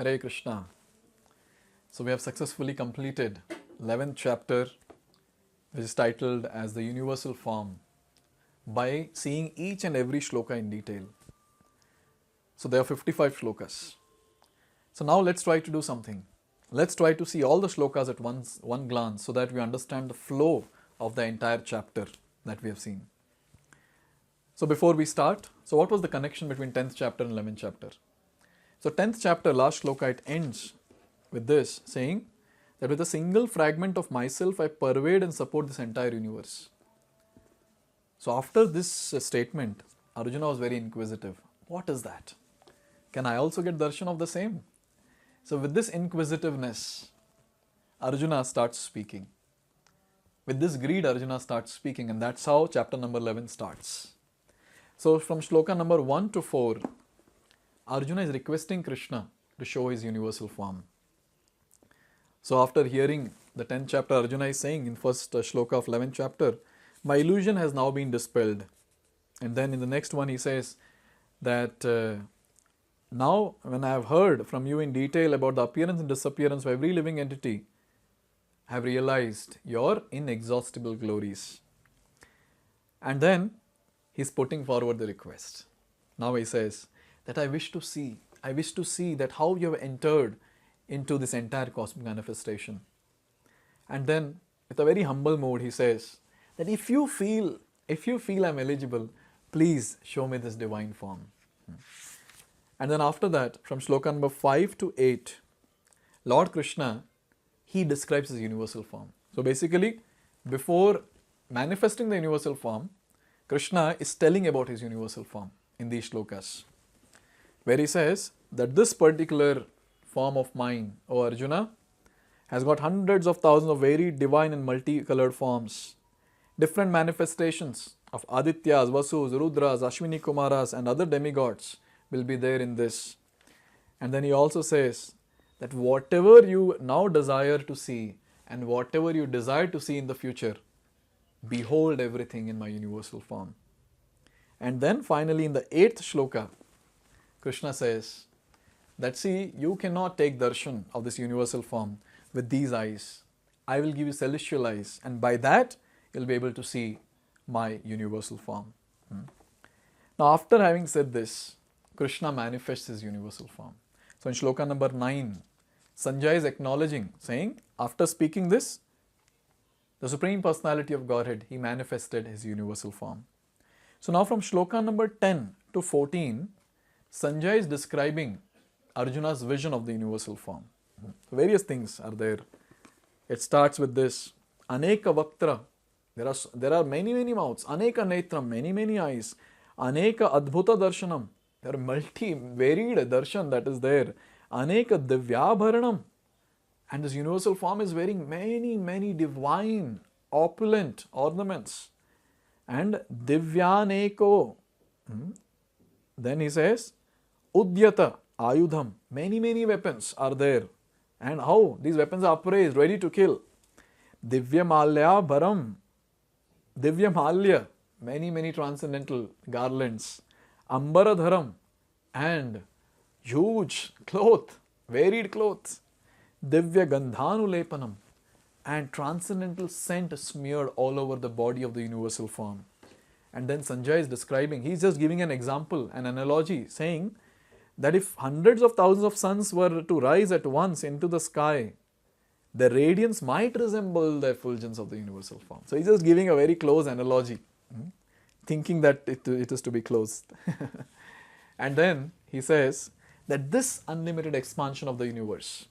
Hare Krishna. So we have successfully completed 11th chapter, which is titled as the Universal Form, by seeing each and every shloka in detail. So there are 55 shlokas. So now let's try to do something. Let's try to see all the shlokas at one glance so that we understand the flow of the entire chapter that we have seen. So before we start, so what was the connection between 10th chapter and 11th chapter? So 10th chapter, last shloka, it ends with this saying that with a single fragment of myself I pervade and support this entire universe. So after this statement, Arjuna was very inquisitive. What is that? Can I also get darshan of the same? So with this inquisitiveness, Arjuna starts speaking. With this greed, Arjuna starts speaking, and that's how chapter number 11 starts. So from shloka number 1 to 4, Arjuna is requesting Krishna to show his universal form. So after hearing the 10th chapter, Arjuna is saying in first shloka of 11th chapter, my illusion has now been dispelled. And then in the next one he says that now when I have heard from you in detail about the appearance and disappearance of every living entity, I have realized your inexhaustible glories. And then he is putting forward the request. Now he says that I wish to see that how you have entered into this entire cosmic manifestation. And then with a very humble mood he says that if you feel I am eligible, please show me this divine form. And then after that, from shloka number 5 to 8, Lord Krishna, he describes his universal form. So basically, before manifesting the universal form, Krishna is telling about his universal form in these shlokas, where he says that this particular form of mine, O Arjuna, has got hundreds of thousands of varied, divine and multicolored forms, different manifestations of Adityas, Vasus, Rudras, Ashwini Kumaras and other demigods will be there in this. And then he also says that whatever you now desire to see and whatever you desire to see in the future, behold everything in my universal form. And then finally in the 8th shloka, Krishna says that see, you cannot take darshan of this universal form with these eyes. I will give you celestial eyes, and by that you will be able to see my universal form. Now after having said this, Krishna manifests his universal form. So in shloka number 9, Sanjay is acknowledging, saying, after speaking this, the Supreme Personality of Godhead, he manifested his universal form. So now from shloka number 10 to 14, Sanjay is describing Arjuna's vision of the universal form. Various things are there. It starts with this, Aneka Vaktra, there are many mouths, Aneka Netram, many eyes, Aneka Adbhuta Darshanam, there are varied darshan that is there, Aneka Divyabharanam, and this universal form is wearing many divine, opulent ornaments. And Divyaneko, then he says, Udyata, Ayudham, many weapons are there. And how? These weapons are upraised, ready to kill. Divyamalya Bharam, Divyamalya, many transcendental garlands. Ambaradharam, and huge cloth, varied clothes. Divya Gandhanulepanam, and transcendental scent smeared all over the body of the universal form. And then Sanjay is describing, he is just giving an example, an analogy, saying that if hundreds of thousands of suns were to rise at once into the sky, the radiance might resemble the effulgence of the universal form. So he's just giving a very close analogy, thinking that it is to be closed. And then he says that this unlimited expansion of the universe,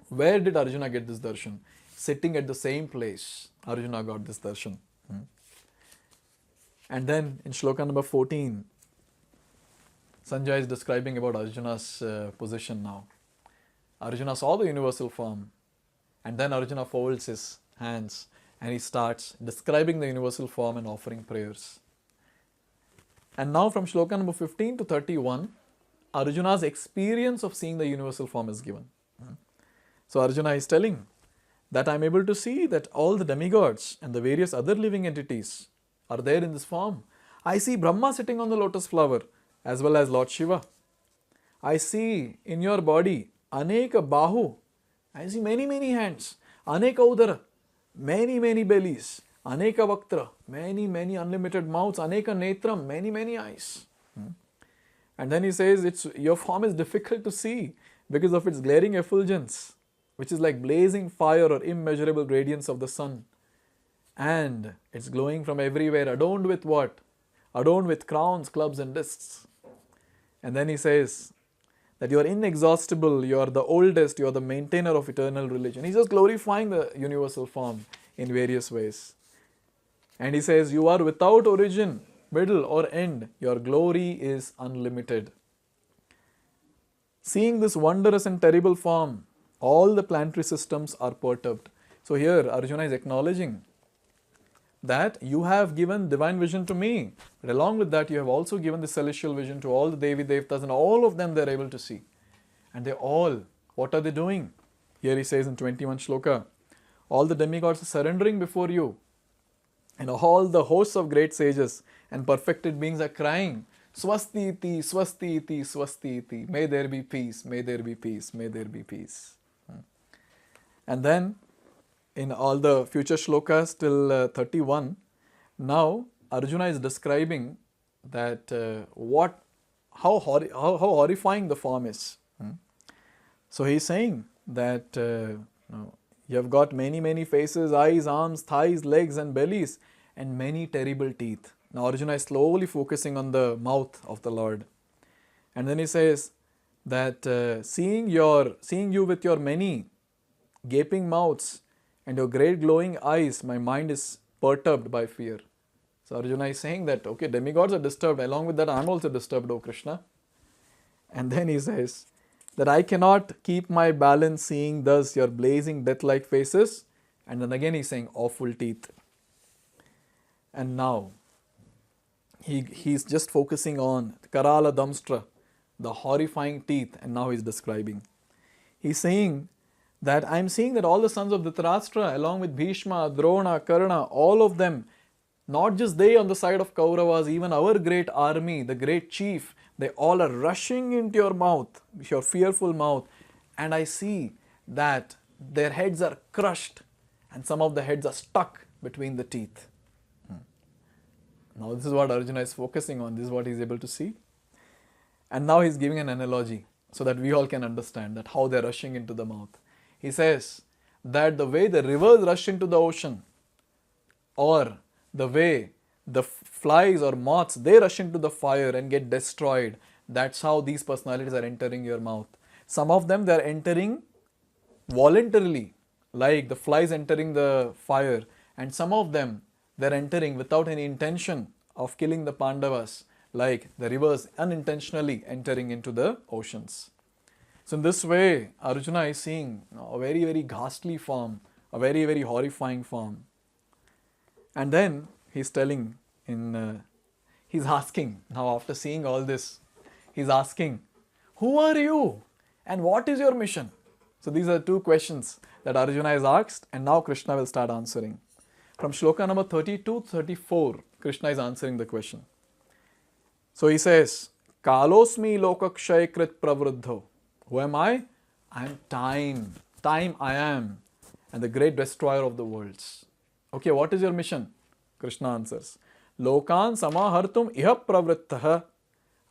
where did Arjuna get this darshan? Sitting at the same place, Arjuna got this darshan. And then in shloka number 14, Sanjay is describing about Arjuna's position now. Arjuna saw the universal form, and then Arjuna folds his hands and he starts describing the universal form and offering prayers. And now from shloka number 15 to 31, Arjuna's experience of seeing the universal form is given. So Arjuna is telling that I am able to see that all the demigods and the various other living entities are there in this form. I see Brahma sitting on the lotus flower as well as Lord Shiva. I see in your body Aneka Bahu. I see many, many hands. Aneka Udara, many, many bellies. Aneka Vaktra, many, many unlimited mouths. Aneka Netram, many, many eyes. And then he says, your form is difficult to see because of its glaring effulgence, which is like blazing fire or immeasurable radiance of the sun. And it's glowing from everywhere, adorned with what? Adorned with crowns, clubs and discs. And then he says that you are inexhaustible, you are the oldest, you are the maintainer of eternal religion. He's just glorifying the universal form in various ways. And he says, you are without origin, middle or end. Your glory is unlimited. Seeing this wondrous and terrible form, all the planetary systems are perturbed. So here Arjuna is acknowledging that you have given divine vision to me. But along with that, you have also given the celestial vision to all the Devi Devtas, and all of them they are able to see. And they all, what are they doing? Here he says in 21 shloka, all the demigods are surrendering before you. And all the hosts of great sages and perfected beings are crying, Swastiti, Swastiti, Swastiti. May there be peace, may there be peace, may there be peace. And then in all the future shlokas till 31, now Arjuna is describing that how horrifying the form is. So he is saying that you have got many, many faces, eyes, arms, thighs, legs and bellies, and many terrible teeth. Now Arjuna is slowly focusing on the mouth of the Lord. And then he says that seeing you with your many gaping mouths and your great glowing eyes, my mind is perturbed by fear. So Arjuna is saying that, okay, demigods are disturbed. Along with that, I am also disturbed, O Krishna. And then he says that I cannot keep my balance seeing thus your blazing death-like faces. And then again he's saying awful teeth. And now he's just focusing on Karala Damstra, the horrifying teeth, and now he's describing. He's saying that I'm seeing that all the sons of Dhritarashtra, along with Bhishma, Drona, Karna, all of them, not just they on the side of Kauravas, even our great army, the great chief, they all are rushing into your mouth, your fearful mouth, and I see that their heads are crushed and some of the heads are stuck between the teeth. Now this is what Arjuna is focusing on, this is what he is able to see. And now he is giving an analogy so that we all can understand that how they are rushing into the mouth. He says that the way the rivers rush into the ocean, or the way the flies or moths, they rush into the fire and get destroyed, that's how these personalities are entering your mouth. Some of them, they are entering voluntarily, like the flies entering the fire, and some of them, they are entering without any intention of killing the Pandavas, like the rivers unintentionally entering into the oceans. So in this way, Arjuna is seeing a very, very ghastly form, a very, very horrifying form. And then he's telling, he's asking, now after seeing all this, he's asking, who are you and what is your mission? So these are two questions that Arjuna has asked, and now Krishna will start answering. From shloka number 32 to 34, Krishna is answering the question. So he says, Kalosmi lokakshay krit pravruddho. Who am I? I am time. Time I am. And the great destroyer of the worlds. Okay, what is your mission? Krishna answers, Lokan samahartum iha pravrittaha.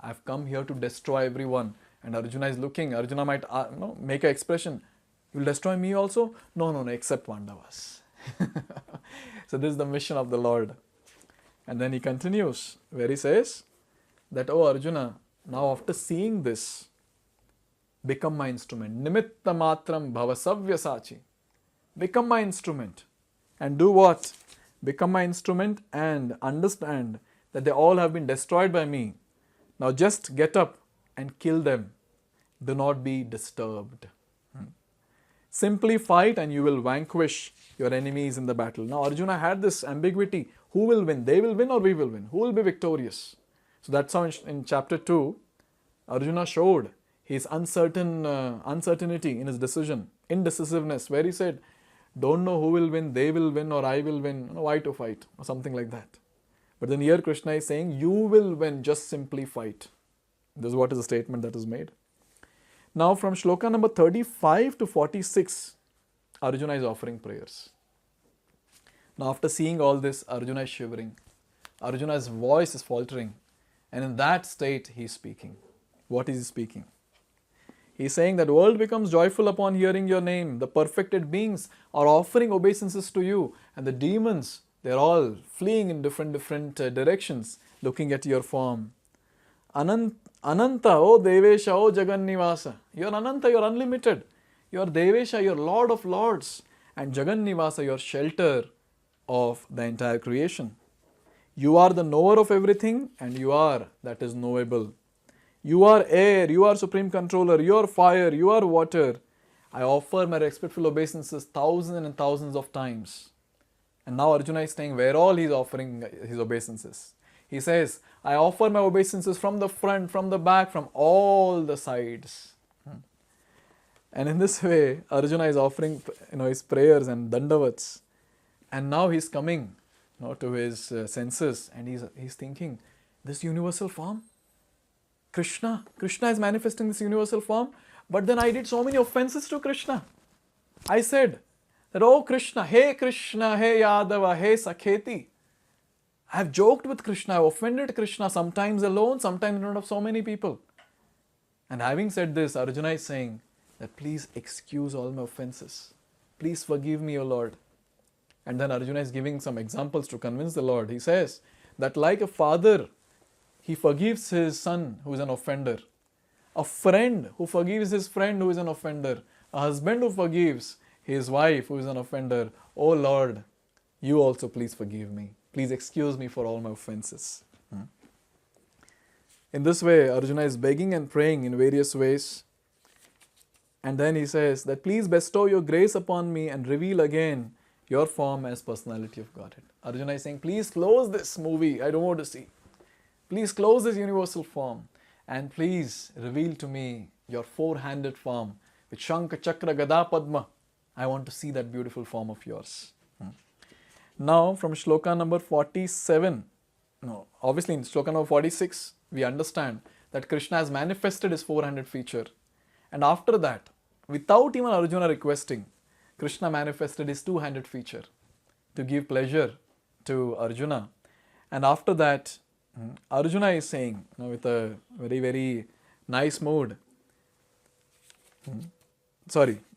I have come here to destroy everyone. And Arjuna is looking. Arjuna might make an expression. You will destroy me also? No, except Pandavas. So this is the mission of the Lord. And then he continues where he says that, oh Arjuna, now after seeing this, become my instrument. Nimitta matram bhavasavya sachi. Become my instrument. And do what? Become my instrument and understand that they all have been destroyed by me. Now just get up and kill them. Do not be disturbed. Simply fight and you will vanquish your enemies in the battle. Now Arjuna had this ambiguity. Who will win? They will win or we will win? Who will be victorious? So that's how in chapter 2, Arjuna showed his uncertainty in his decision, indecisiveness, where he said, don't know who will win, they will win or I will win, why to fight, or something like that. But then here Krishna is saying, you will win, just simply fight. This is what is the statement that is made. Now from shloka number 35 to 46, Arjuna is offering prayers. Now after seeing all this, Arjuna is shivering. Arjuna's voice is faltering. And in that state, he is speaking. What is he speaking? He is saying that the world becomes joyful upon hearing your name. The perfected beings are offering obeisances to you. And the demons, they are all fleeing in different directions, looking at your form. Ananta, O Devesha, O Jagannivasa. You are Ananta, you are unlimited. You are Devesha, you are Lord of Lords. And Jagannivasa, your shelter of the entire creation. You are the knower of everything and you are that is knowable. You are air, you are supreme controller, you are fire, you are water. I offer my respectful obeisances thousands and thousands of times. And now Arjuna is saying where all he is offering his obeisances. He says, I offer my obeisances from the front, from the back, from all the sides. And in this way, Arjuna is offering his prayers and dandavats. And now he is coming to his senses and he's thinking, this universal form, Krishna is manifesting this universal form, but then I did so many offenses to Krishna. I said that, oh Krishna, hey Yadava, hey Sakheti. I have joked with Krishna, I have offended Krishna, sometimes alone, sometimes in front of so many people. And having said this, Arjuna is saying that please excuse all my offenses. Please forgive me, O Lord. And then Arjuna is giving some examples to convince the Lord. He says that like a father, he forgives his son who is an offender. A friend who forgives his friend who is an offender. A husband who forgives his wife who is an offender. Oh Lord, you also please forgive me. Please excuse me for all my offenses. In this way, Arjuna is begging and praying in various ways. And then he says that please bestow your grace upon me and reveal again your form as personality of Godhead. Arjuna is saying, please close this movie, I don't want to see. Please close this universal form and please reveal to me your four-handed form with Shankha, Chakra, Gada, Padma. I want to see that beautiful form of yours. Now from shloka number 47, obviously in shloka number 46, we understand that Krishna has manifested his four-handed feature. And after that, without even Arjuna requesting, Krishna manifested his two-handed feature to give pleasure to Arjuna. And after that, Arjuna is saying, with a very, very nice mood,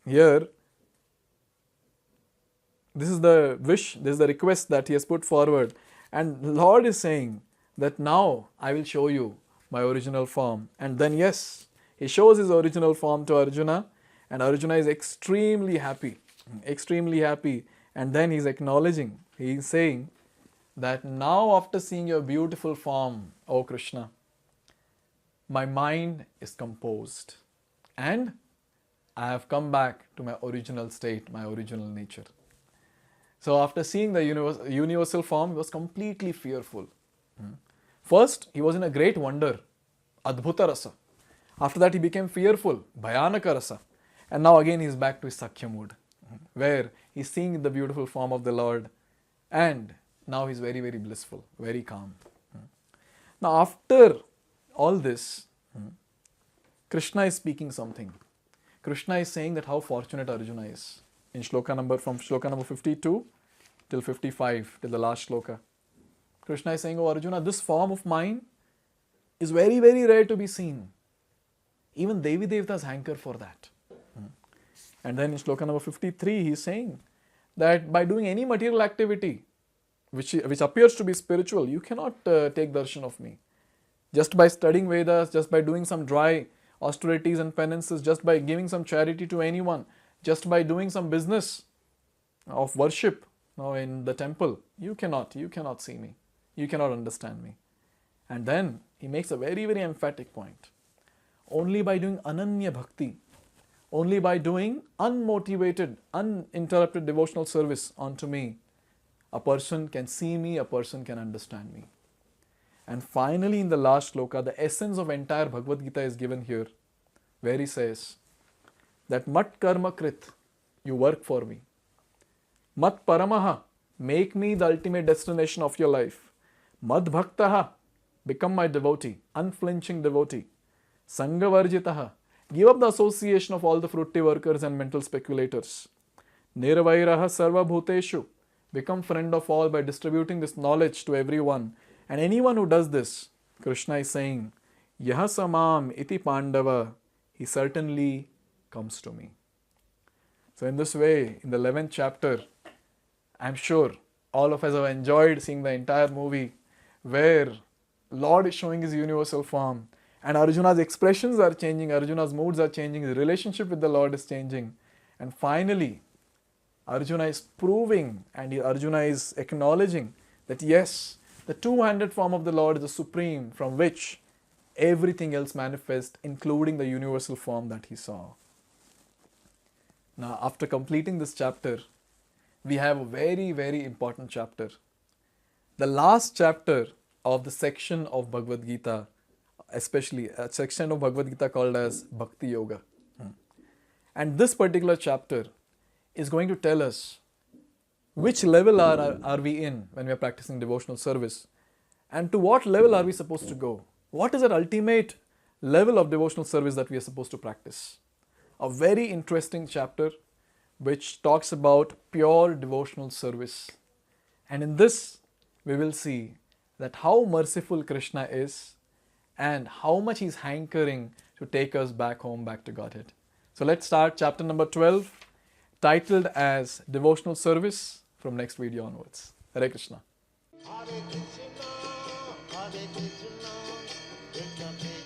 here, this is the wish, this is the request that he has put forward. And Lord is saying that now I will show you my original form. And then yes, he shows his original form to Arjuna and Arjuna is extremely happy. And then he's acknowledging, he's saying that now after seeing your beautiful form, O Krishna, my mind is composed and I have come back to my original state, my original nature. So after seeing the universal form, he was completely fearful. First, he was in a great wonder, Adbhuta Rasa. After that, he became fearful, Bhayanaka Rasa. And now again, he is back to his Sakhya mood, where he is seeing the beautiful form of the Lord. And now he is very, very blissful, very calm. Now after all this, Krishna is speaking something. Krishna is saying that how fortunate Arjuna is. In from shloka number 52 till 55, till the last shloka. Krishna is saying, oh Arjuna, this form of mine is very, very rare to be seen. Even Devi Devtas hanker for that. And then in shloka number 53, he is saying that by doing any material activity which appears to be spiritual, you cannot take darshan of me. Just by studying Vedas, just by doing some dry austerities and penances, just by giving some charity to anyone, just by doing some business of worship in the temple, you cannot see me. You cannot understand me. And then he makes a very, very emphatic point. Only by doing ananya bhakti, only by doing unmotivated, uninterrupted devotional service unto me, a person can see me, a person can understand me. And finally in the last shloka, the essence of entire Bhagavad Gita is given here, where he says that mat karma krit, you work for me. Mat paramaha, make me the ultimate destination of your life. Mad bhaktaha, become my devotee, unflinching devotee. Sangha varjitaha, Give up the association of all the fruity workers and mental speculators. Nirvairaha sarva bhuteshu. Become friend of all by distributing this knowledge to everyone. And anyone who does this, Krishna is saying, Yaha samam iti pandava, he certainly comes to me. So in this way, in the 11th chapter, I'm sure all of us have enjoyed seeing the entire movie where Lord is showing his universal form and Arjuna's expressions are changing, Arjuna's moods are changing, his relationship with the Lord is changing. And finally, Arjuna is proving and Arjuna is acknowledging that yes, the two-handed form of the Lord is the supreme from which everything else manifests, including the universal form that he saw. Now, after completing this chapter, we have a very, very important chapter. The last chapter of the section of Bhagavad Gita, especially a section of Bhagavad Gita called as Bhakti Yoga. And this particular chapter is going to tell us which level are we in when we are practicing devotional service and to what level are we supposed to go. What is that ultimate level of devotional service that we are supposed to practice? A very interesting chapter which talks about pure devotional service. And in this, we will see that how merciful Krishna is and how much he's hankering to take us back home, back to Godhead. So let's start chapter number 12, titled as Devotional Service, from next video onwards. Hare Krishna. Hare Krishna, Hare Krishna, Krishna